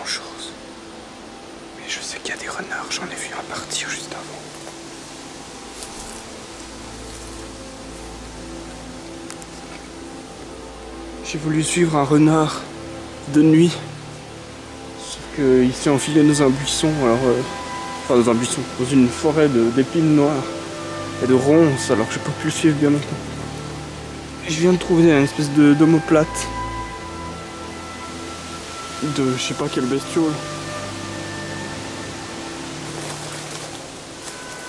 chose. Mais je sais qu'il y a des renards, j'en ai vu un partir juste avant. J'ai voulu suivre un renard de nuit. Sauf qu'il s'est enfilé dans un buisson, enfin dans un buisson, dans une forêt d'épines noires et de ronces, alors que j'ai pas pu le suivre bien longtemps. Et je viens de trouver une espèce d'omoplate. De je sais pas quelle bestiole.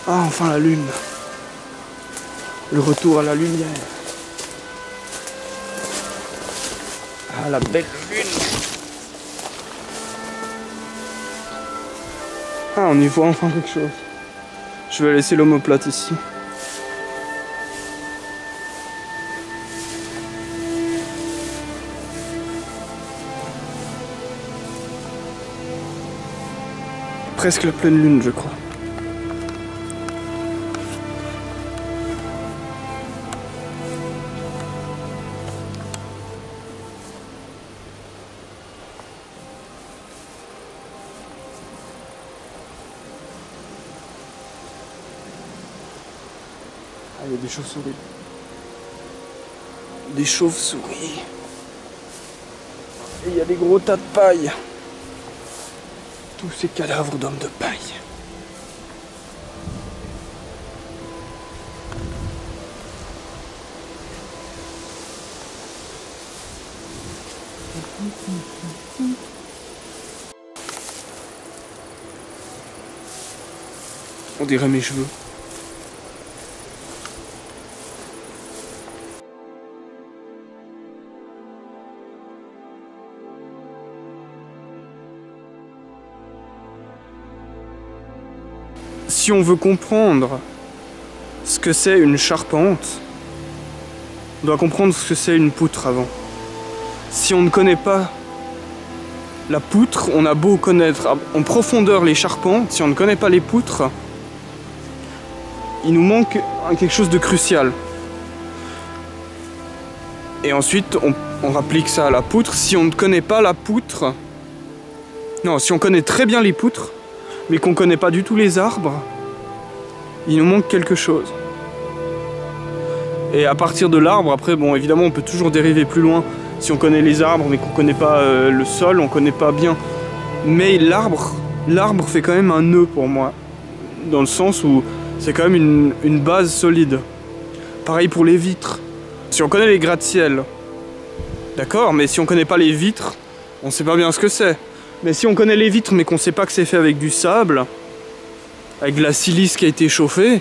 Ah, enfin la lune. Le retour à la lumière. Ah, la belle lune. Ah, on y voit enfin quelque chose. Je vais laisser l'omoplate ici. Presque la pleine lune, je crois. Ah, il y a des chauves-souris. Des chauves-souris. Et il y a des gros tas de paille. Tous ces cadavres d'hommes de paille. On dirait mes cheveux. Si on veut comprendre ce que c'est une charpente, on doit comprendre ce que c'est une poutre avant. Si on ne connaît pas la poutre, on a beau connaître en profondeur les charpentes, si on ne connaît pas les poutres, il nous manque quelque chose de crucial. Et ensuite, on rapplique ça à la poutre. Si on ne connaît pas la poutre, non, si on connaît très bien les poutres, mais qu'on ne connaît pas du tout les arbres, il nous manque quelque chose. Et à partir de l'arbre, après, bon, évidemment, on peut toujours dériver plus loin. Si on connaît les arbres, mais qu'on ne connaît pas le sol, on ne connaît pas bien. Mais l'arbre fait quand même un nœud pour moi. Dans le sens où c'est quand même une base solide. Pareil pour les vitres. Si on connaît les gratte-ciel, d'accord, mais si on ne connaît pas les vitres, on ne sait pas bien ce que c'est. Mais si on connaît les vitres, mais qu'on ne sait pas que c'est fait avec du sable, avec de la silice qui a été chauffée,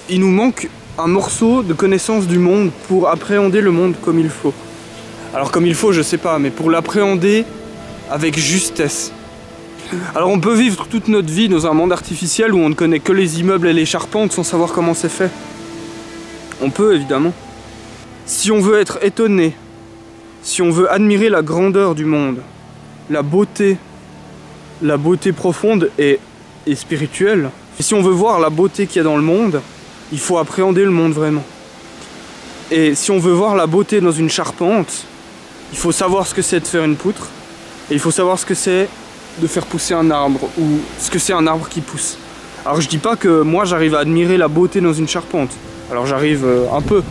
il nous manque un morceau de connaissance du monde pour appréhender le monde comme il faut. Alors comme il faut, je sais pas, mais pour l'appréhender avec justesse. Alors on peut vivre toute notre vie dans un monde artificiel où on ne connaît que les immeubles et les charpentes sans savoir comment c'est fait. On peut évidemment. Si on veut être étonné, si on veut admirer la grandeur du monde, la beauté profonde et spirituelle, et si on veut voir la beauté qu'il y a dans le monde, il faut appréhender le monde vraiment. Et si on veut voir la beauté dans une charpente, il faut savoir ce que c'est de faire une poutre, et il faut savoir ce que c'est de faire pousser un arbre, ou ce que c'est un arbre qui pousse. Alors je dis pas que moi j'arrive à admirer la beauté dans une charpente, alors j'arrive un peu,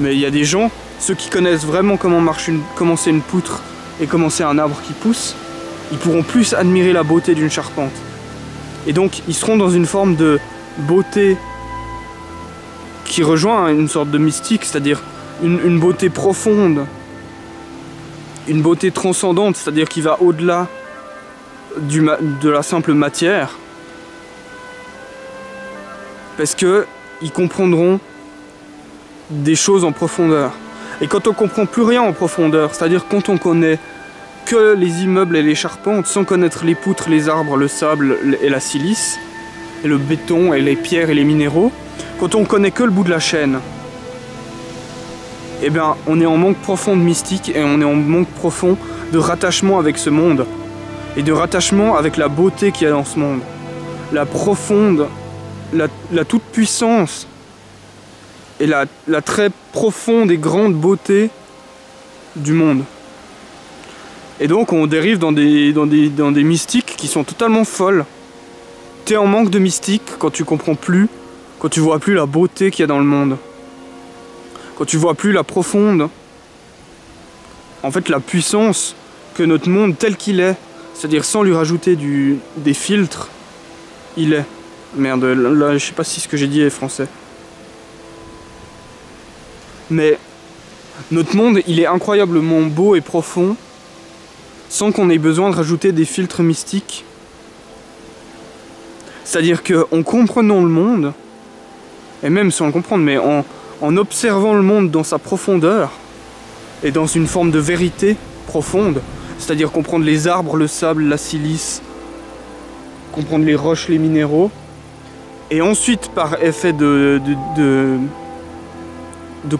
mais il y a des gens, ceux qui connaissent vraiment comment c'est une poutre et comment c'est un arbre qui pousse, ils pourront plus admirer la beauté d'une charpente. Et donc ils seront dans une forme de beauté qui rejoint une sorte de mystique, c'est-à-dire une beauté profonde, une beauté transcendante, c'est-à-dire qui va au-delà de la simple matière, parce que ils comprendront des choses en profondeur. Et quand on comprend plus rien en profondeur, c'est-à-dire quand on connaît que les immeubles et les charpentes, sans connaître les poutres, les arbres, le sable et la silice, et le béton et les pierres et les minéraux, quand on connaît que le bout de la chaîne, eh bien on est en manque profond de mystique et on est en manque profond de rattachement avec ce monde et de rattachement avec la beauté qu'il y a dans ce monde, la profonde, la toute puissance et la très profonde et grande beauté du monde. Et donc on dérive dans des mystiques qui sont totalement folles. T'es en manque de mystique quand tu comprends plus, quand tu vois plus la beauté qu'il y a dans le monde. Quand tu vois plus la profonde, en fait la puissance que notre monde tel qu'il est, c'est-à-dire sans lui rajouter des filtres, il est. Merde, là je sais pas si ce que j'ai dit est français. Mais notre monde, il est incroyablement beau et profond, sans qu'on ait besoin de rajouter des filtres mystiques. C'est-à-dire qu'en comprenant le monde, et même sans le comprendre, mais en observant le monde dans sa profondeur, et dans une forme de vérité profonde, c'est-à-dire comprendre les arbres, le sable, la silice, comprendre les roches, les minéraux, et ensuite par effet de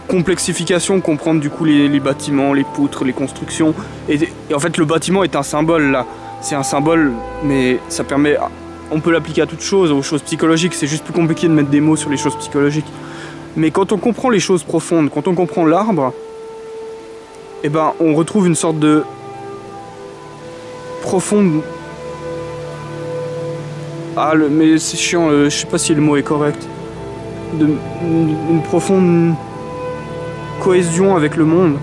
complexification, comprendre du coup les bâtiments, les poutres, les constructions. Et en fait le bâtiment est un symbole là, c'est un symbole, mais ça permet, on peut l'appliquer à toutes choses, aux choses psychologiques, c'est juste plus compliqué de mettre des mots sur les choses psychologiques. Mais quand on comprend les choses profondes, quand on comprend l'arbre, eh ben on retrouve une sorte de profonde... Ah mais c'est chiant, je sais pas si le mot est correct. Une profonde cohésion avec le monde.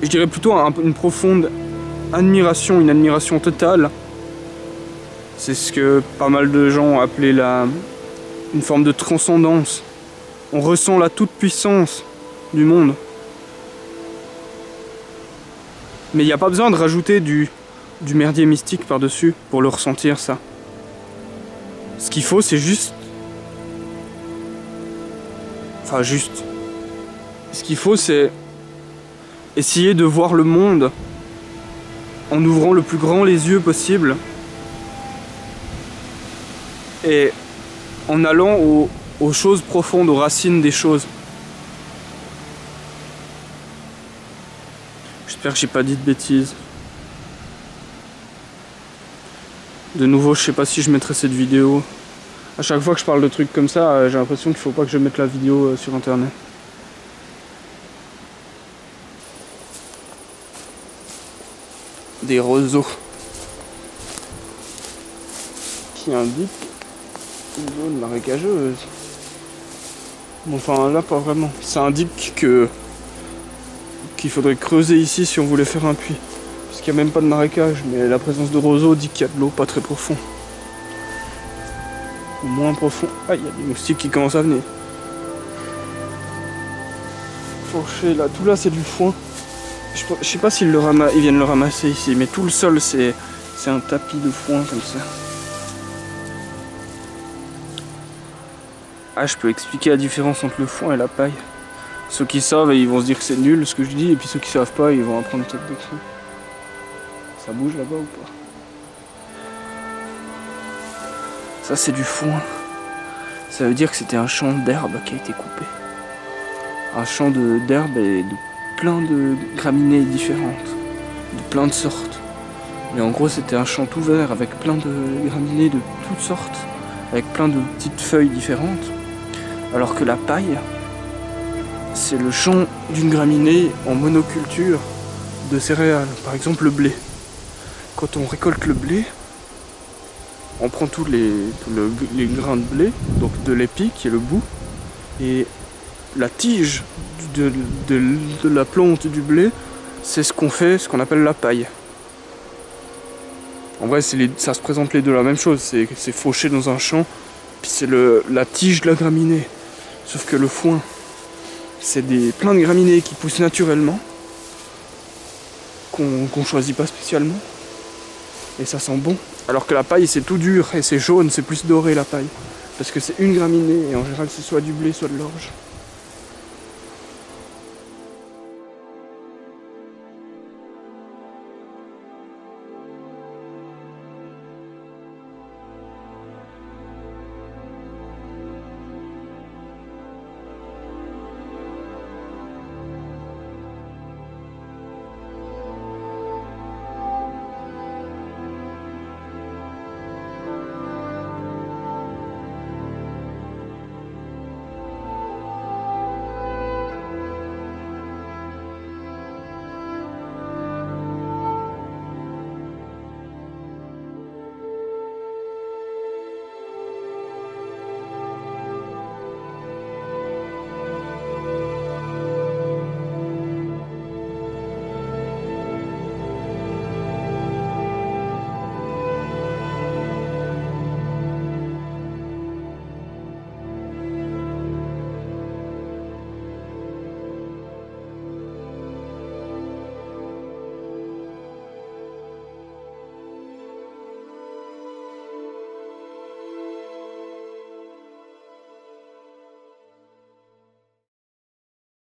Je dirais plutôt une profonde admiration, une admiration totale. C'est ce que pas mal de gens ont appelé une forme de transcendance. On ressent la toute-puissance du monde. Mais il n'y a pas besoin de rajouter du merdier mystique par-dessus pour le ressentir, ça. Ce qu'il faut, c'est juste... Enfin, juste... Ce qu'il faut, c'est essayer de voir le monde en ouvrant le plus grand les yeux possible et en allant aux choses profondes, aux racines des choses. J'espère que j'ai pas dit de bêtises. De nouveau, je sais pas si je mettrai cette vidéo. À chaque fois que je parle de trucs comme ça, j'ai l'impression qu'il faut pas que je mette la vidéo sur internet. Des roseaux qui indiquent une zone marécageuse. Bon, enfin là pas vraiment. Ça indique qu'il faudrait creuser ici si on voulait faire un puits. Parce qu'il n'y a même pas de marécage, mais la présence de roseaux dit qu'il y a de l'eau pas très profond. Ou moins profond. Ah, il y a des moustiques qui commencent à venir. Fourcher là, tout là c'est du foin. Je sais pas s'ils viennent le ramasser ici, mais tout le sol c'est un tapis de foin comme ça. Ah, je peux expliquer la différence entre le foin et la paille. Ceux qui savent, ils vont se dire que c'est nul ce que je dis, et puis ceux qui savent pas, ils vont apprendre peut-être des trucs. Ça bouge là-bas ou pas? Ça c'est du foin. Ça veut dire que c'était un champ d'herbe qui a été coupé. Un champ d'herbe et de plein de graminées différentes, de plein de sortes. Mais en gros c'était un champ tout vert avec plein de graminées de toutes sortes, avec plein de petites feuilles différentes. Alors que la paille, c'est le champ d'une graminée en monoculture de céréales, par exemple le blé. Quand on récolte le blé, on prend tous les grains de blé, donc de l'épi qui est le bout, et la tige de la plante du blé, c'est ce qu'on fait, ce qu'on appelle la paille. En vrai, ça se présente les deux la même chose, c'est fauché dans un champ, puis c'est la tige de la graminée. Sauf que le foin, c'est plein de graminées qui poussent naturellement, qu'on choisit pas spécialement, et ça sent bon. Alors que la paille, c'est tout dur, et c'est jaune, c'est plus doré la paille. Parce que c'est une graminée, et en général c'est soit du blé, soit de l'orge.